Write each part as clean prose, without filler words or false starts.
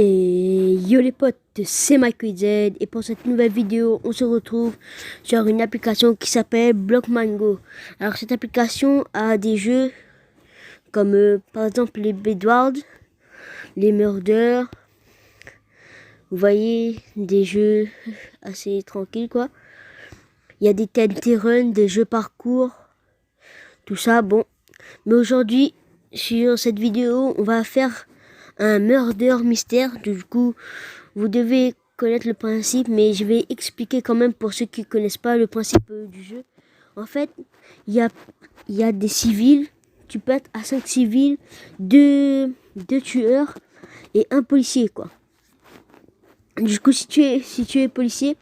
Et yo les potes, c'est MikeZ et pour cette nouvelle vidéo, on se retrouve sur une application qui s'appelle BlockMango. Alors cette application a des jeux comme par exemple les Bedwars, les Murders. Vous voyez, des jeux assez tranquilles quoi. Il y a des TNT Run, des jeux parcours, tout ça bon. Mais aujourd'hui, sur cette vidéo, on va faire un murder mystère. Du coup, vous devez connaître le principe, mais je vais expliquer quand même pour ceux qui ne connaissent pas le principe du jeu. En fait, il y a des civils. Tu peux être à 5 civils, 2 tueurs et un policier, quoi. Du coup, si tu es policier,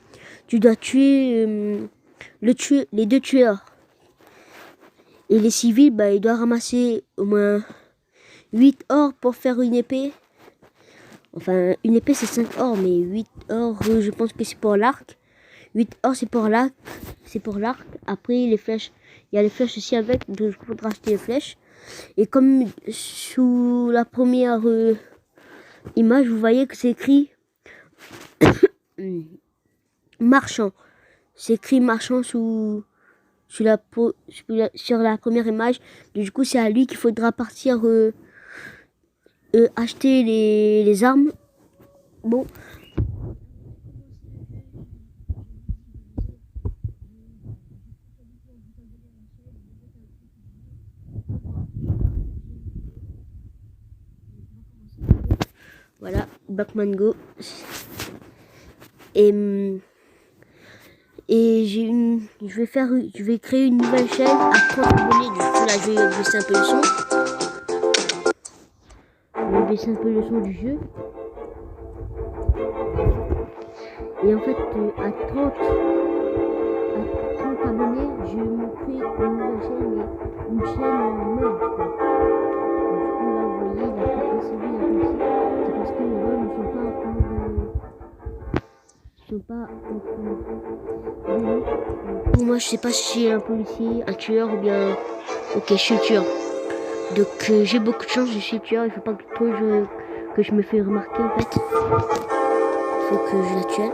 tu dois tuer les 2 tueurs. Et les civils, bah, ils doivent ramasser au moins 8 or pour faire une épée. Enfin, une épée c'est 5 or, mais 8 or, je pense que c'est pour l'arc. 8 or c'est pour l'arc. Après, les flèches, il y a les flèches aussi avec, donc il faudra acheter les flèches. Et comme sous la première image, vous voyez que c'est écrit marchand. C'est écrit marchand sur la première image. Du coup, c'est à lui qu'il faudra partir acheter les armes. Bon. Voilà, BlockMango. Et je vais créer une nouvelle chaîne à 30 abonnés. Du coup, là, je vais baisser un peu le son. Je vais baisser un peu le son du jeu. Et en fait, à 30 abonnés, je me crée une nouvelle chaîne, mais une chaîne mode. Du coup, là, vous voyez, il a fait un CV ici. C'est parce que les rôles ne sont pas encore... Moi, je sais pas si je suis un policier, un tueur ou bien... Ok, je suis le tueur. Donc, j'ai beaucoup de chance, je suis le tueur. Il faut pas que je me fais remarquer, en fait. Il faut que je la tue.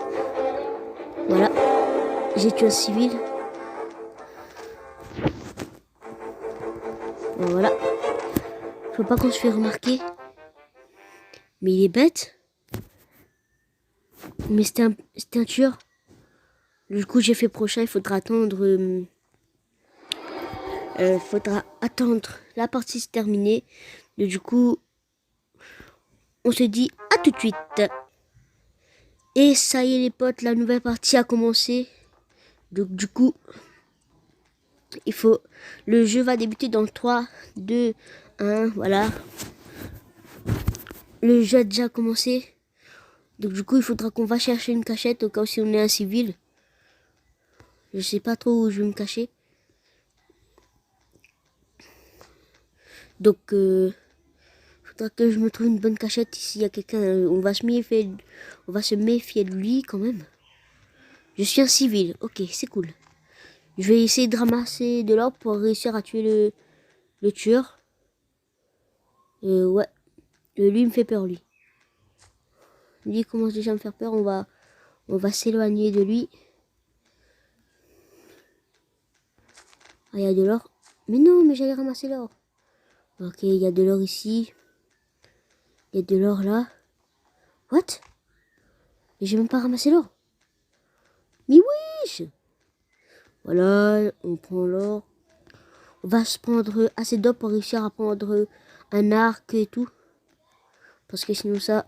Voilà. J'ai tué un civil. Bon, voilà. Faut pas qu'on se fait remarquer. Mais il est bête. Mais c'était un tueur. Du coup, j'ai fait prochain. Il faudra attendre... la partie se terminer. Et du coup, on se dit à tout de suite. Et ça y est les potes, la nouvelle partie a commencé. Donc du coup, le jeu va débuter dans 3, 2, 1, voilà. Le jeu a déjà commencé. Donc du coup, il faudra qu'on va chercher une cachette au cas où si on est un civil. Je sais pas trop où je vais me cacher. Donc, faudra que je me trouve une bonne cachette. Ici, il y a quelqu'un, on va se méfier de lui quand même. Je suis un civil, ok, c'est cool. Je vais essayer de ramasser de l'or pour réussir à tuer le tueur. Ouais, lui il me fait peur, lui. Lui il commence déjà à me faire peur, on va s'éloigner de lui. Ah, il y a de l'or. Mais non, mais j'allais ramasser l'or. Ok, il y a de l'or ici. Il y a de l'or là. What? Mais j'ai même pas ramassé l'or. Mais oui! Voilà, on prend l'or. On va se prendre assez d'or pour réussir à prendre un arc et tout. Parce que sinon ça...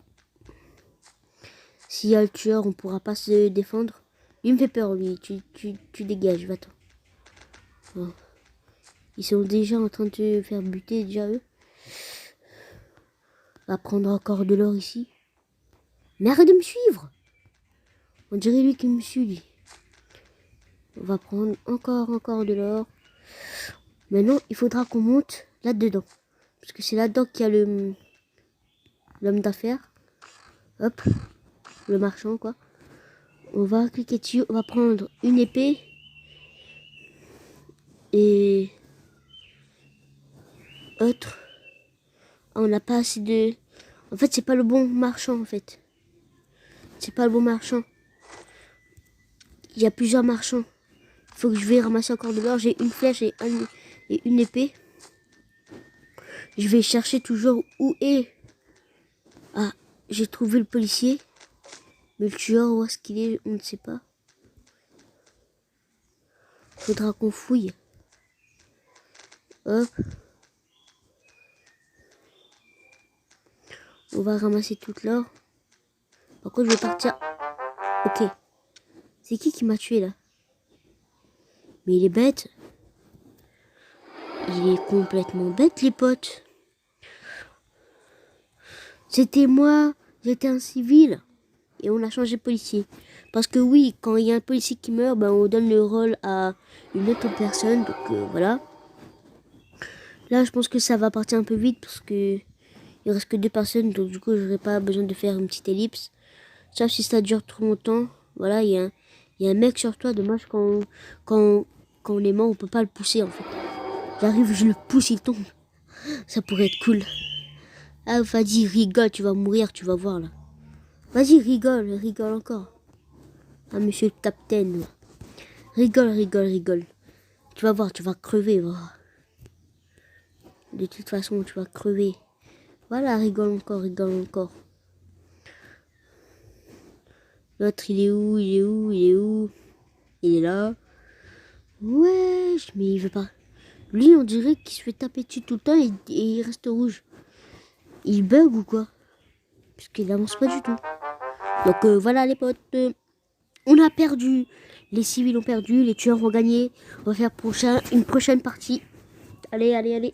S'il y a le tueur, on pourra pas se défendre. Lui me fait peur, lui. Tu dégages, va-t'en. Oh. Ils sont déjà en train de se faire buter, déjà eux. On va prendre encore de l'or ici. Mais arrête de me suivre! On dirait lui qui me suit, lui. On va prendre encore de l'or. Maintenant, il faudra qu'on monte là-dedans. Parce que c'est là-dedans qu'il y a l'homme d'affaires. Hop, le marchand, quoi. On va cliquer dessus, on va prendre une épée. Et autre. Ah, on n'a pas assez de... En fait, c'est pas le bon marchand, en fait. C'est pas le bon marchand. Il y a plusieurs marchands. Il faut que je vais ramasser encore de l'or. J'ai une flèche et une épée. Je vais chercher toujours où est... Ah, j'ai trouvé le policier. Mais le tueur, où est-ce qu'il est? On ne sait pas. Faudra qu'on fouille. Hop. On va ramasser toute l'or. Par contre, je vais partir... Ok. C'est qui m'a tué, là? Mais il est bête. Il est complètement bête, les potes. C'était moi, j'étais un civil. Et on a changé de policier. Parce que oui, quand il y a un policier qui meurt, ben, on donne le rôle à une autre personne. Donc voilà. Là, je pense que ça va partir un peu vite parce que il reste que 2 personnes. Donc du coup, j'aurai pas besoin de faire une petite ellipse. Sauf si ça dure trop longtemps. Voilà, il y a un mec sur toi. Dommage quand on est mort, on peut pas le pousser en fait. J'arrive, je le pousse, il tombe. Ça pourrait être cool. Ah, vas-y, rigole, tu vas mourir, tu vas voir là. Vas-y, rigole encore. Ah, monsieur le capitaine. Rigole. Tu vas voir, tu vas crever. Voilà. De toute façon, tu vas crever. Voilà, rigole encore. L'autre, il est où? Il est là. Wesh, mais il veut pas. Lui, on dirait qu'il se fait taper dessus tout le temps et il reste rouge. Il bug ou quoi? Parce qu'il avance pas du tout. Donc voilà les potes. On a perdu. Les civils ont perdu. Les tueurs ont gagné. On va faire une prochaine partie. Allez.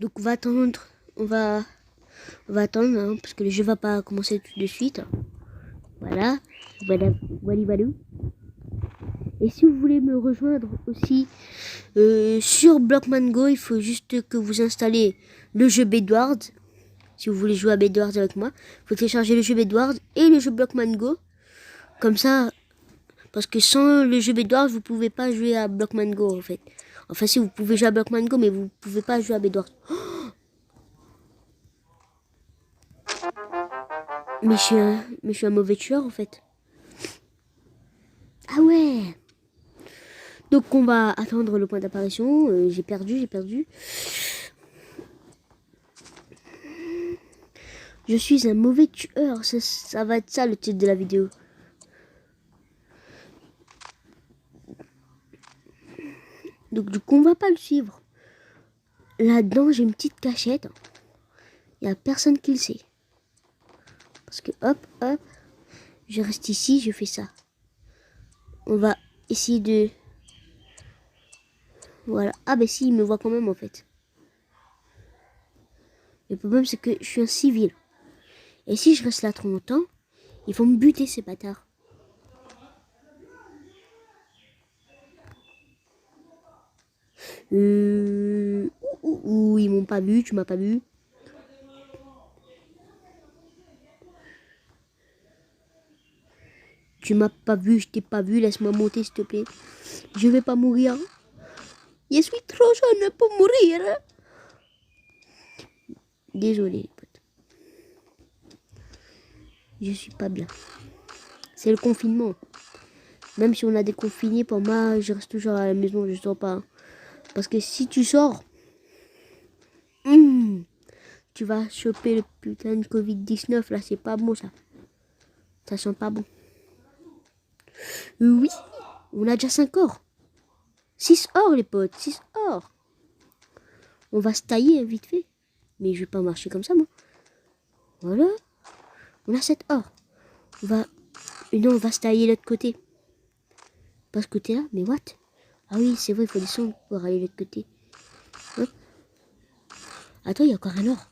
Donc on va attendre. On va attendre hein, parce que le jeu va pas commencer tout de suite. Voilà. Voilà. Et si vous voulez me rejoindre aussi sur Blockman Go, il faut juste que vous installez le jeu Bedwars. Si vous voulez jouer à Bedwars avec moi, il faut télécharger le jeu Bedwars et le jeu Blockman Go. Comme ça, parce que sans le jeu Bedwars, vous pouvez pas jouer à Blockman Go en fait. Enfin si, vous pouvez jouer à Blockman Go, mais vous pouvez pas jouer à Bedwars. Oh, mais je suis un mauvais tueur en fait. Ah ouais. Donc on va attendre le point d'apparition. J'ai perdu. Je suis un mauvais tueur. Ça va être ça le titre de la vidéo. Donc du coup on va pas le suivre. Là-dedans j'ai une petite cachette. Il n'y a personne qui le sait. Parce que hop, je reste ici, je fais ça. On va essayer de... Voilà. Ah ben si, il me voit quand même en fait. Le problème c'est que je suis un civil. Et si je reste là trop longtemps, ils vont me buter ces bâtards. Ils m'ont pas vu, tu m'as pas vu. Tu m'as pas vu, je t'ai pas vu, laisse-moi monter s'il te plaît. Je vais pas mourir. Je suis trop jeune pour mourir. Désolé les potes. Je suis pas bien. C'est le confinement. Même si on a déconfiné, pour moi, je reste toujours à la maison, je sors pas. Parce que si tu sors, tu vas choper le putain de Covid-19. Là, c'est pas bon ça. Ça sent pas bon. Oui, on a déjà 5 or. 6 or les potes, 6 or. On va se tailler vite fait. Mais je vais pas marcher comme ça moi. Voilà. On a 7 or. Non, on va se tailler l'autre côté. Pas ce côté là, mais what? Ah oui, c'est vrai, il faut descendre pour aller de l'autre côté. Hop. Attends, il y a encore un or.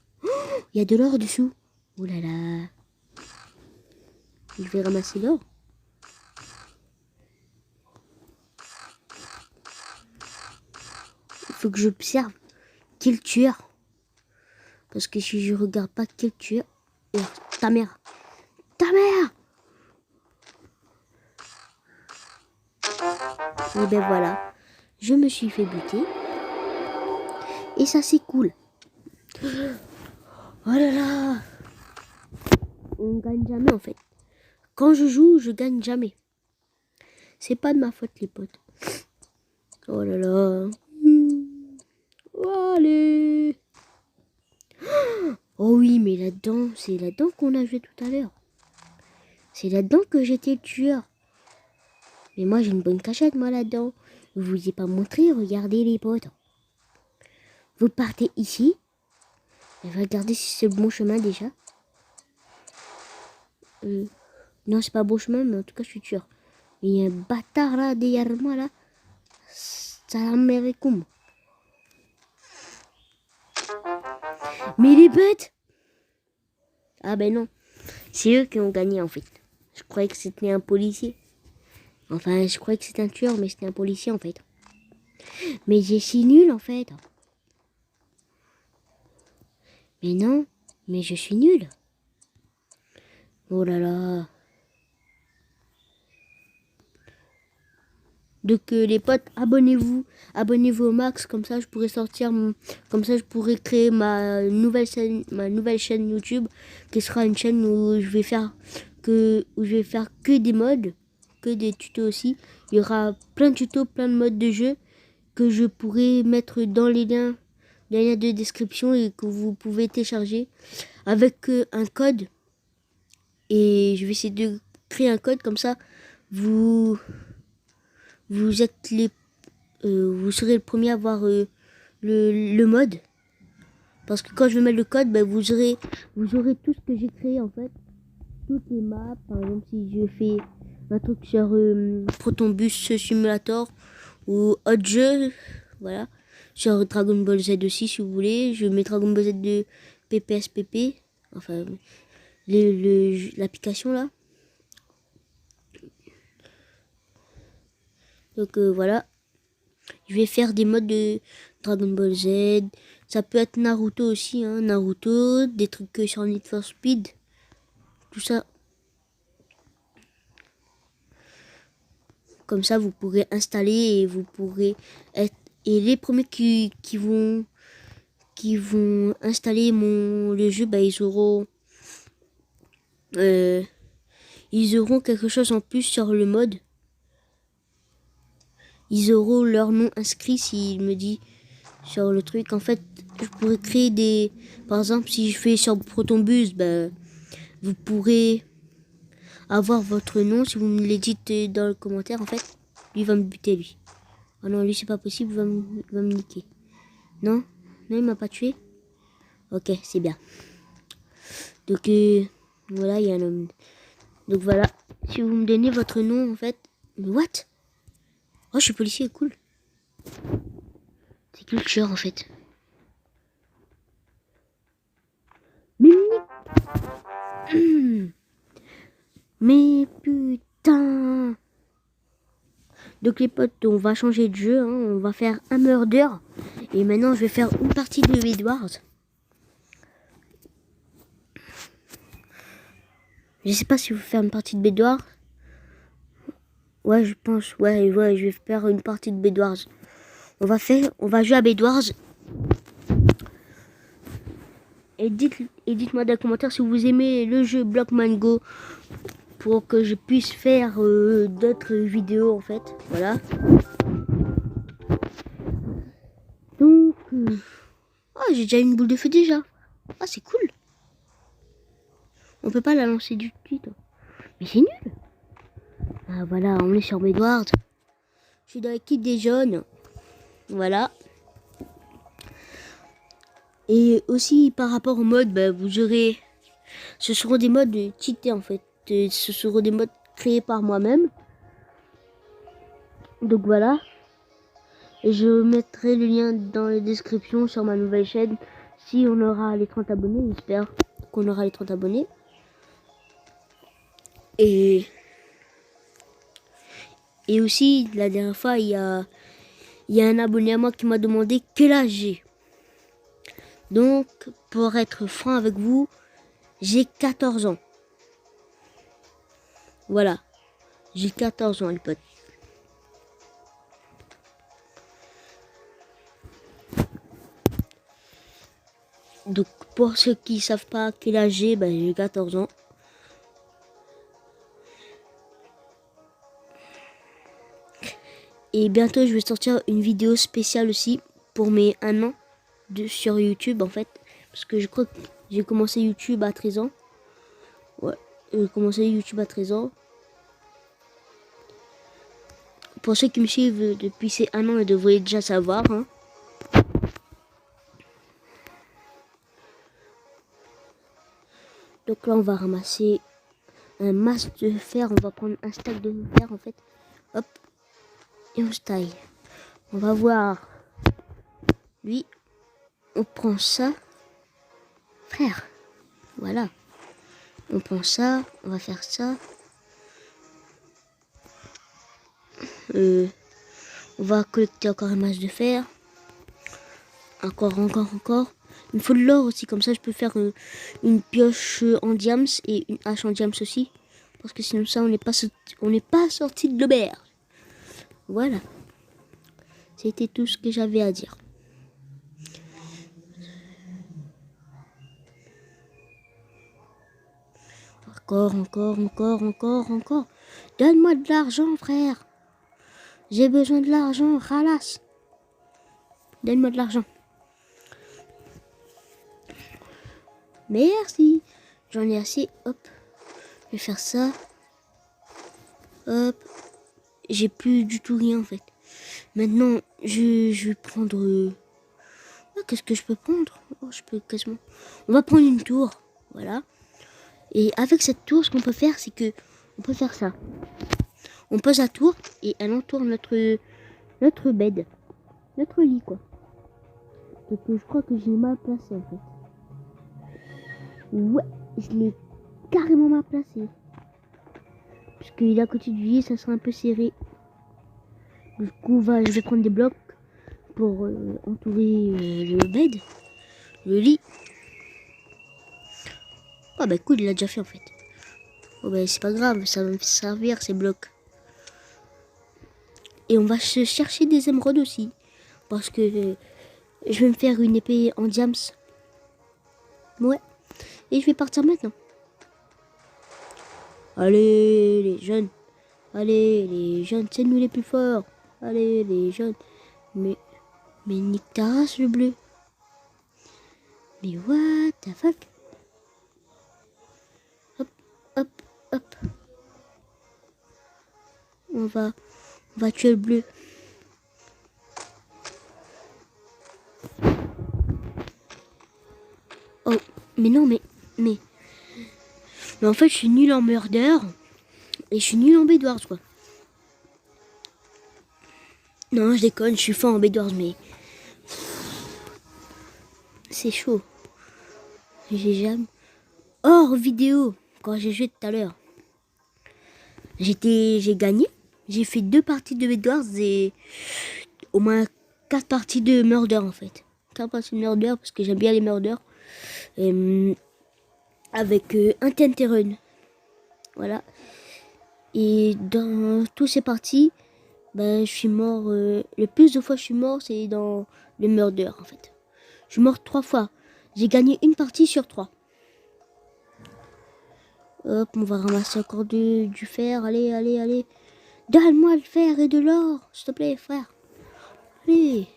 Il y a de l'or dessous. Oh là là. Je vais ramasser l'or. faut que j'observe quel tueur. Parce que si je regarde pas quel tueur... Ta mère. Ta mère. Et ben voilà. Je me suis fait buter. Et ça c'est cool. Oh là là. On gagne jamais en fait. Quand je joue, je gagne jamais. C'est pas de ma faute les potes. Oh là là. Oh, allez. Oh oui, mais là-dedans, c'est là-dedans qu'on a joué tout à l'heure. C'est là-dedans que j'étais le tueur. Mais moi, j'ai une bonne cachette, moi, là-dedans. Je vous ai pas montré, regardez les potes. Vous partez ici. Et regardez si c'est le bon chemin déjà. Non, c'est pas bon chemin, mais en tout cas, je suis tueur. Il y a un bâtard là, derrière moi, là. Salam alaikum. Mais les bêtes. Ah ben non. C'est eux qui ont gagné, en fait. Je croyais que c'était un policier. Enfin, je croyais que c'était un tueur, mais c'était un policier, en fait. Mais j'ai si nul, en fait. Mais non, mais je suis nul. Oh là là. Donc les potes, abonnez-vous au max, comme ça je pourrais comme ça je pourrais créer ma nouvelle chaîne YouTube, qui sera une chaîne où je vais faire que des mods, que des tutos aussi. Il y aura plein de tutos, plein de modes de jeu que je pourrais mettre dans les liens de description et que vous pouvez télécharger avec un code. Et je vais essayer de créer un code, comme ça vous êtes vous serez le premier à voir le mode. Parce que quand je vais mettre le code, ben, vous aurez tout ce que j'ai créé en fait. Toutes les maps, par exemple si je fais un truc sur Protobus Simulator ou autre jeu, voilà. Sur Dragon Ball Z aussi si vous voulez. Je mets Dragon Ball Z de PPSPP. Enfin, l'application là. Donc voilà. Je vais faire des modes de Dragon Ball Z. Ça peut être Naruto aussi, hein. Naruto, des trucs sur Need for Speed. Tout ça. Comme ça, vous pourrez installer et vous pourrez être... Et les premiers qui vont installer le jeu, bah, ils auront quelque chose en plus sur le mode. Ils auront leur nom inscrit s'il me dit sur le truc. En fait, je pourrais créer des... Par exemple, si je fais sur Protobus, ben, vous pourrez avoir votre nom. Si vous me le dites dans le commentaire, en fait, lui va me buter, lui. Oh non, lui, c'est pas possible, il va me niquer. Non, il m'a pas tué. Ok, c'est bien. Donc, voilà, il y a un homme. Donc, voilà. Si vous me donnez votre nom, en fait... Mais what? Oh, je suis policier, cool. C'est culture en fait. Mais putain. Donc les potes, on va changer de jeu, hein. On va faire un murder. Et maintenant je vais faire une partie de Edwards. Je sais pas si vous faire une partie de Edwards. Ouais, je pense, ouais, je vais faire une partie de Bedwars. On va jouer à Bedwars. Et dites-moi dans les commentaires si vous aimez le jeu Block Mango, pour que je puisse faire d'autres vidéos en fait. Voilà. Donc, j'ai déjà une boule de feu déjà. Ah, c'est cool. On peut pas la lancer du tout. Mais c'est nul. Ah voilà, on est sur Bedwars. Je suis dans l'équipe des jaunes. Voilà. Et aussi par rapport au mode, bah, vous aurez... Ce seront des modes cheatés en fait. Ce seront des modes créés par moi-même. Donc voilà. Et je mettrai le lien dans la description sur ma nouvelle chaîne. Si on aura les 30 abonnés, j'espère qu'on aura les 30 abonnés. Et aussi, la dernière fois, il y a il y a un abonné à moi qui m'a demandé quel âge j'ai. Donc, pour être franc avec vous, j'ai 14 ans. Voilà, j'ai 14 ans les potes. Donc, pour ceux qui ne savent pas quel âge j'ai, ben, j'ai 14 ans. Et bientôt, je vais sortir une vidéo spéciale aussi pour mes 1 an sur YouTube en fait. Parce que je crois que j'ai commencé YouTube à 13 ans. Ouais, j'ai commencé YouTube à 13 ans. Pour ceux qui me suivent depuis ces 1 an, ils devraient déjà savoir. Hein. Donc là, on va ramasser un masque de fer. On va prendre un stack de fer en fait. Hop. Et on se taille. On va voir. Lui, on prend ça. Frère. Voilà. On prend ça. On va faire ça. On va collecter encore un masque de fer. Encore. Il me faut de l'or aussi. Comme ça, je peux faire une pioche en diams et une hache en diams aussi. Parce que sinon ça, on n'est pas sorti de l'auberge. Voilà. C'était tout ce que j'avais à dire. Encore. Donne-moi de l'argent, frère. J'ai besoin de l'argent, ralasse. Donne-moi de l'argent. Merci. J'en ai assez. Hop. Je vais faire ça. Hop. J'ai plus du tout rien en fait. Maintenant, je vais prendre... qu'est-ce que je peux prendre? Je peux quasiment... On va prendre une tour. Voilà. Et avec cette tour, ce qu'on peut faire, c'est que... On peut faire ça. On pose la tour et elle entoure notre bed. Notre lit, quoi. Donc je crois que j'ai mal placé en fait. Ouais, je l'ai carrément mal placé. Parce qu'il est à côté du lit, ça sera un peu serré. Du coup, je vais prendre des blocs pour entourer le bed, le lit. Oh bah cool, il l'a déjà fait en fait. Oh bah c'est pas grave, ça va me servir ces blocs. Et on va se chercher des émeraudes aussi. Parce que je vais me faire une épée en diams. Ouais. Et je vais partir maintenant. Allez les jeunes. Allez les jeunes, c'est nous les plus forts. Allez les jeunes. Mais nique ta race le bleu. Mais what the fuck. Hop. On va tuer le bleu. Oh, mais non, mais en fait, je suis nul en murder et je suis nul en Bedwars, quoi. Non, je déconne, je suis fort en Bedwars, mais c'est chaud. J'ai jamais... Hors vidéo, quand j'ai joué tout à l'heure, j'ai gagné. J'ai fait 2 parties de Bedwars et au moins 4 parties de murder, en fait. 4 parties de murder, parce que j'aime bien les murders. Avec un TNT run. Voilà. Et dans tous ces parties, ben, je suis mort. Le plus de fois je suis mort, c'est dans le murder en fait. Je suis mort 3 fois. J'ai gagné une partie sur 3. Hop, on va ramasser encore du fer. Allez. Donne-moi le fer et de l'or, s'il te plaît, frère. Allez.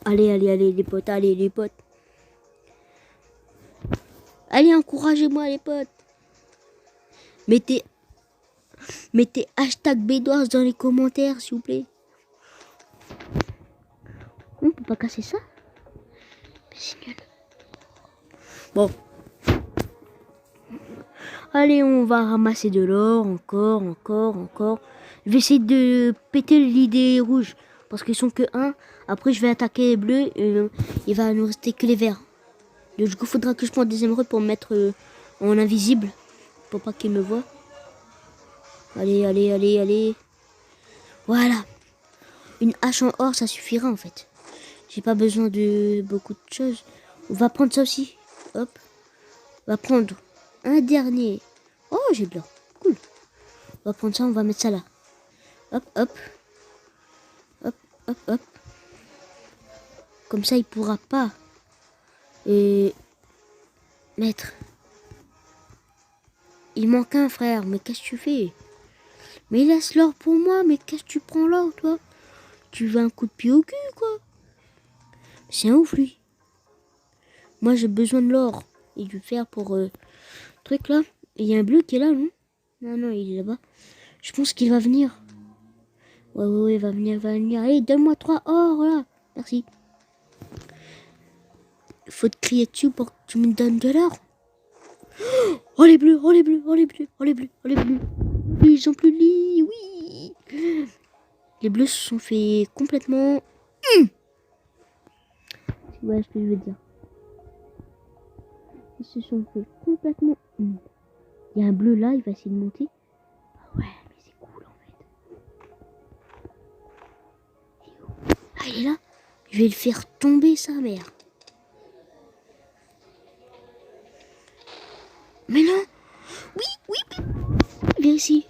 Allez, les potes, Allez, encouragez-moi, les potes. Mettez hashtag Bedwars dans les commentaires, s'il vous plaît. On peut pas casser ça? Mais c'est nul. Bon. Allez, on va ramasser de l'or, encore. Je vais essayer de péter l'idée rouge, parce qu'ils sont que un. Après, je vais attaquer les bleus, et il va nous rester que les verts. Donc, du coup, faudra que je prenne des émeraudes pour me mettre en invisible, pour pas qu'ils me voient. Allez. Voilà. Une hache en or, ça suffira en fait. J'ai pas besoin de beaucoup de choses. On va prendre ça aussi. Hop. On va prendre un dernier. Oh, j'ai de l'or. Cool. On va prendre ça, on va mettre ça là. Hop. Comme ça, il pourra pas mettre. Il manque un frère, mais qu'est-ce que tu fais? Mais laisse l'or pour moi, mais qu'est-ce que tu prends l'or, toi? Tu veux un coup de pied au cul, quoi? C'est un ouf, lui. Moi, j'ai besoin de l'or et du fer pour truc là. Et il y a un bleu qui est là, non? Non, il est là-bas. Je pense qu'il va venir. Ouais, il va venir. Allez, donne-moi 3 or, là. Merci. Faut te crier dessus pour que tu me donnes de l'or. Oh, les bleus. Ils sont plus lits, oui. Les bleus se sont fait complètement... Ouais, ce que je veux dire. Ils se sont fait complètement... Il y a un bleu là, il va essayer de monter. Ah ouais, mais c'est cool en fait. Ah, il est là. Je vais le faire tomber sa mère. Mais non. Oui. Viens ici.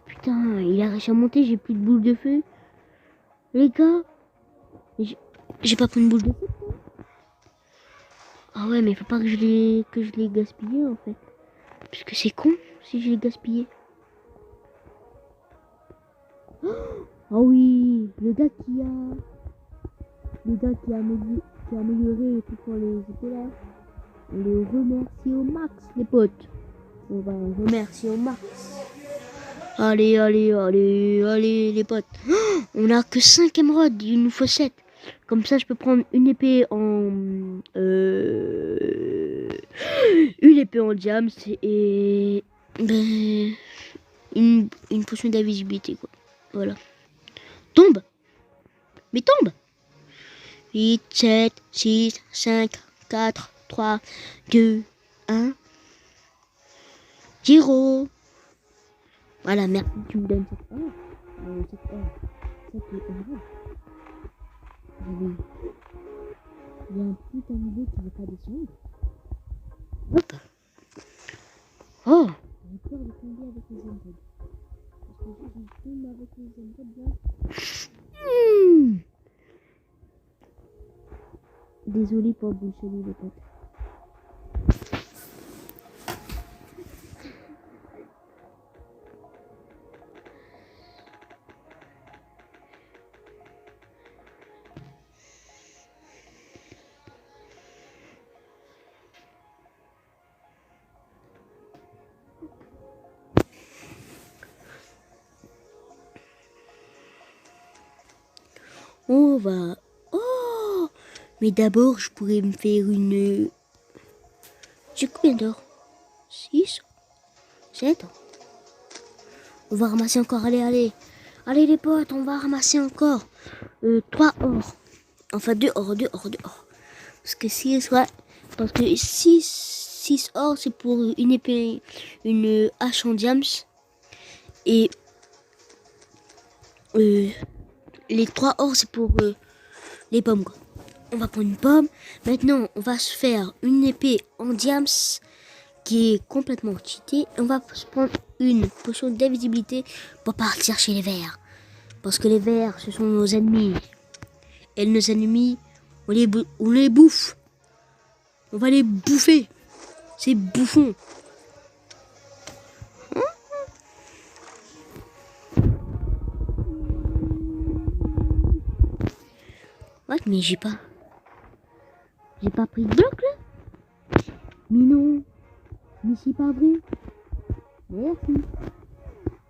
Putain, il a réussi à monter, j'ai plus de boule de feu. Les gars, j'ai pas pris une boule de feu. Ah ouais, mais faut pas que je l'ai gaspillé en fait. Parce que c'est con si je l'ai gaspillé. Ah oui, le gars qui a amélioré tout pour les épées là. On les remercie au max, les potes. On va remercier au max. Allez, les potes. On a que 5 émeraudes, il nous faut 7. Comme ça, je peux prendre une épée en... une épée en diams et... une potion d'invisibilité, quoi. Voilà. Tombe. Mais tombe. 8, 7, 6, 5, 4, 3, 2, 1. 0. Voilà, merci, tu me donnes cette or. Cette émeraude. Il y a un putain d'idée qui ne veut pas descendre. Hop. Oh. J'ai peur de tomber avec les émeraudes. Parce que si je tombe avec les émeraudes là... Désolé pour bullshiter les potes. On va... Oh. Mais d'abord, je pourrais me faire une... J'ai combien d'or? 6, 7. On va ramasser encore, allez les potes, on va ramasser encore 3 or. Enfin 2 or. Parce que 6 or c'est pour une épée, une hache en diams. Et les 3 or c'est pour les pommes, quoi. On va prendre une pomme. Maintenant on va se faire une épée en diams qui est complètement cheatée. On va se prendre une potion d'invisibilité pour partir chez les vers. Parce que les vers, ce sont nos ennemis. Et nos ennemis, on les bouffe. On va les bouffer. C'est bouffon. What? Mais j'ai pas pris de bloc là. Mais non. Mais c'est pas vrai. Merci.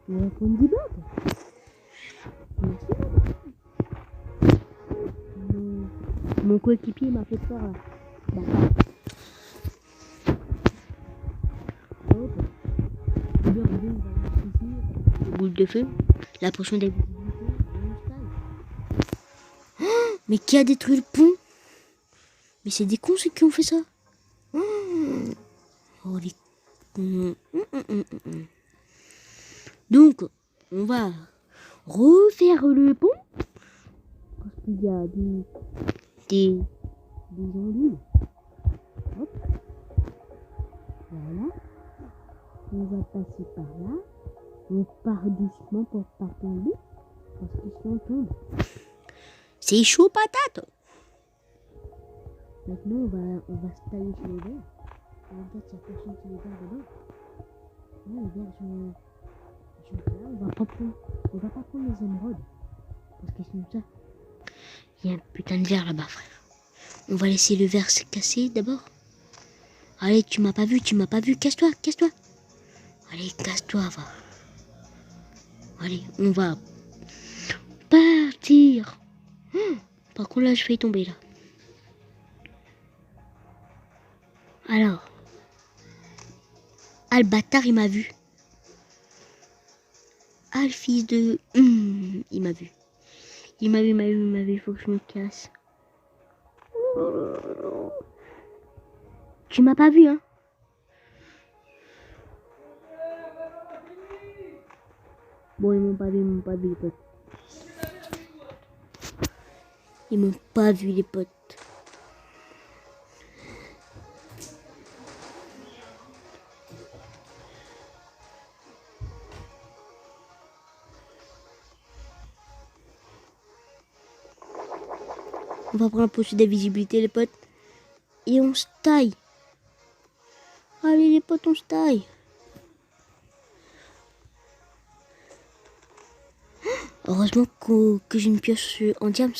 On va prendre 10 blocs. Mon coéquipier m'a fait peur là. Hop. Boule de feu. La potion d'invisibilité. Mais qui a détruit le pont? Mais c'est des cons ceux qui ont fait ça. Oh les cons. Donc, on va refaire le pont. Parce qu'il y a des enduits. Hop. Voilà. On va passer par là. On part doucement pour pas tomber. Parce que si on tombe, c'est chaud patate. Maintenant, on va se tailler sur les verres. On va mettre sa personne sur les verres dedans. Là, les verres sont là. On va pas prendre les émeraudes. Parce que sinon ça, il y a un putain de verre là-bas, frère. On va laisser le verre se casser d'abord. Allez, tu m'as pas vu. Casse-toi. Allez, casse-toi, va. Allez, on va partir. Par contre, là, je vais tomber, là. Alors. Ah, le bâtard, il m'a vu. Ah, le fils de... il m'a vu. Il m'a vu. Il faut que je me casse. Tu m'as pas vu, hein? Bon, ils m'ont pas vu, les potes. Ils m'ont pas vu, les potes. On va prendre la potion d'invisibilité, les potes. Et on se taille. Allez, les potes, on se taille. Heureusement que j'ai une pioche en diams.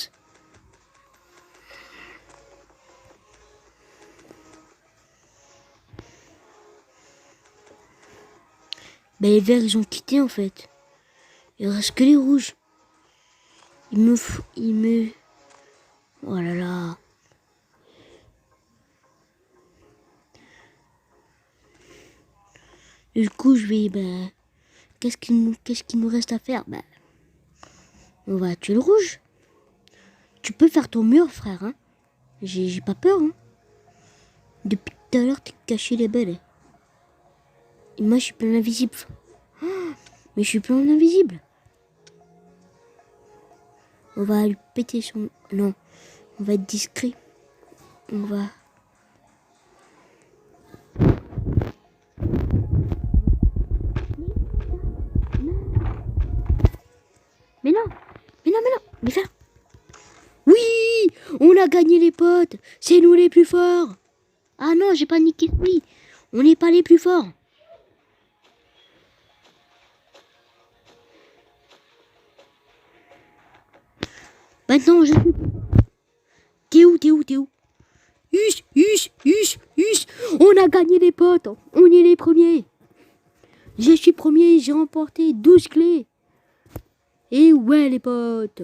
Ben, les verts, ils ont quitté, en fait. Il reste que les rouges. Oh là là. Du coup, je vais... Ben, qu'est-ce qu'il nous reste à faire? Ben, on va tuer le rouge. Tu peux faire ton mur, frère. Hein. J'ai pas peur. Hein. Depuis tout à l'heure, t'es caché les belles. Et moi, je suis plein d'invisible. Mais je suis plein d'invisible. On va lui péter son... Non. On va être discret. On va... Mais non. Mais faire. Oui, on a gagné les potes. C'est nous les plus forts. Ah non, j'ai pas niqué lui. On n'est pas les plus forts. Maintenant, je... T'es où? On a gagné les potes. On est les premiers. Je suis premier, j'ai remporté 12 clés. Et ouais, les potes.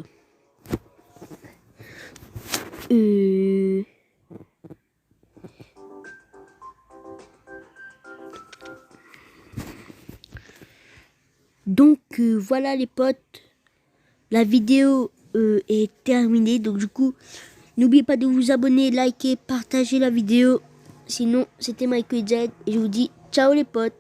Donc, voilà, les potes. La vidéo est terminée. Donc, du coup, n'oubliez pas de vous abonner, liker, partager la vidéo. Sinon, c'était Michael Z. Et je vous dis ciao, les potes.